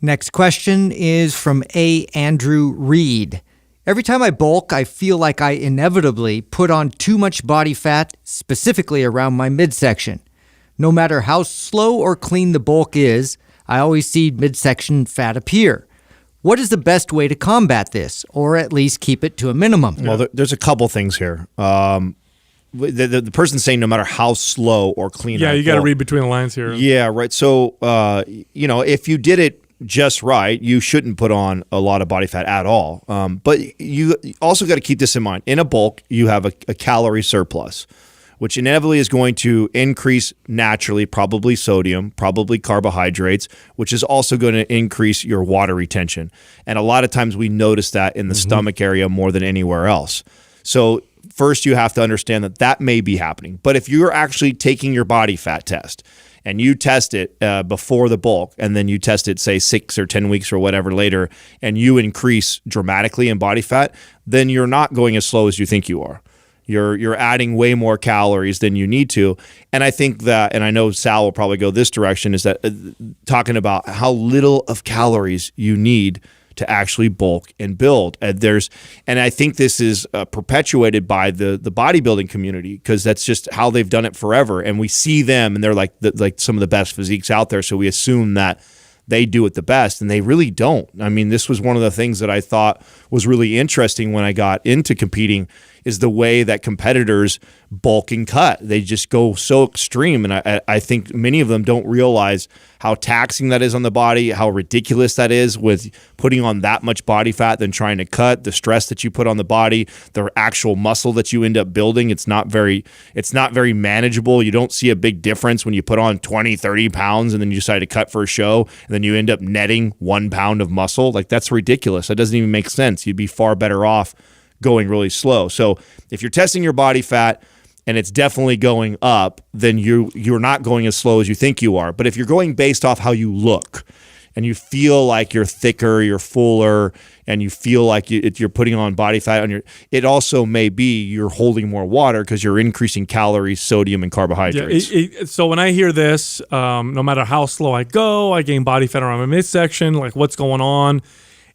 Next question is from A. Andrew Reed. Every time I bulk, I feel like I inevitably put on too much body fat, specifically around my midsection. No matter how slow or clean the bulk is, I always see midsection fat appear. What is the best way to combat this, or at least keep it to a minimum? Well, there's a couple things here. The person's saying no matter how slow or clean. Yeah, you got to read between the lines here. Yeah, right. So, if you did it just right, you shouldn't put on a lot of body fat at all. But you also got to keep this in mind. In a bulk, you have a calorie surplus, which inevitably is going to increase naturally, probably sodium, probably carbohydrates, which is also going to increase your water retention. And a lot of times we notice that in the stomach area more than anywhere else. So first you have to understand that may be happening. But if you're actually taking your body fat test and you test it before the bulk, and then you test it, say, 6 or 10 weeks or whatever later, and you increase dramatically in body fat, then you're not going as slow as you think you are. You're adding way more calories than you need to. And I think that, and I know Sal will probably go this direction, is that talking about how little of calories you need to actually bulk and build. And I think this is perpetuated by the bodybuilding community, because that's just how they've done it forever. And we see them, and they're like some of the best physiques out there. So we assume that they do it the best, and they really don't. I mean, this was one of the things that I thought was really interesting when I got into competing, is the way that competitors bulk and cut. They just go so extreme, and I think many of them don't realize how taxing that is on the body, how ridiculous that is with putting on that much body fat than trying to cut, the stress that you put on the body, the actual muscle that you end up building. It's not very manageable. You don't see a big difference when you put on 20, 30 pounds and then you decide to cut for a show, and then you end up netting 1 pound of muscle. Like, that's ridiculous. That doesn't even make sense. You'd be far better off going really slow. So if you're testing your body fat and it's definitely going up, then you're not going as slow as you think you are. But if you're going based off how you look, and you feel like you're thicker, you're fuller, and you feel like you're putting on body fat on it also may be you're holding more water because you're increasing calories, sodium, and carbohydrates. Yeah, so when I hear this, no matter how slow I go, I gain body fat around my midsection, like what's going on?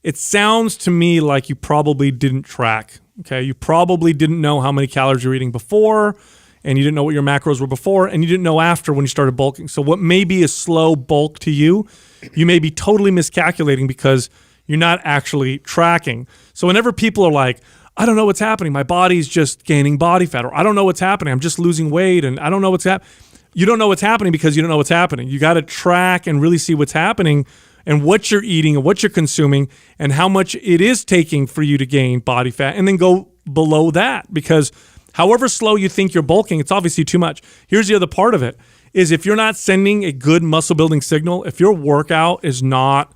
It sounds to me like you probably didn't track. Okay, you probably didn't know how many calories you were eating before, and you didn't know what your macros were before, and you didn't know after when you started bulking. So what may be a slow bulk to you, you may be totally miscalculating because you're not actually tracking. So whenever people are like, I don't know what's happening, my body's just gaining body fat, or I don't know what's happening, I'm just losing weight, and I don't know what's happening. You don't know what's happening because you don't know what's happening. You got to track and really see what's happening and what you're eating and what you're consuming and how much it is taking for you to gain body fat, and then go below that, because however slow you think you're bulking, it's obviously too much. Here's the other part of it, is if you're not sending a good muscle building signal, if your workout is not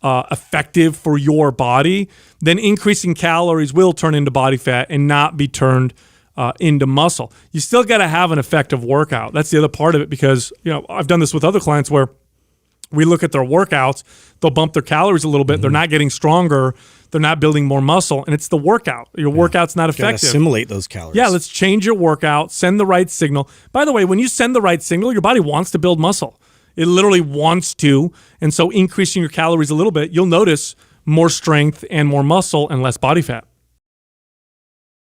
effective for your body, then increasing calories will turn into body fat and not be turned into muscle. You still got to have an effective workout. That's the other part of it, because I've done this with other clients where we look at their workouts, they'll bump their calories a little bit, they're not getting stronger, they're not building more muscle, and it's the workout. Your workout's not effective. You gotta assimilate those calories. Yeah, let's change your workout, send the right signal. By the way, when you send the right signal, your body wants to build muscle. It literally wants to, and so increasing your calories a little bit, you'll notice more strength and more muscle and less body fat.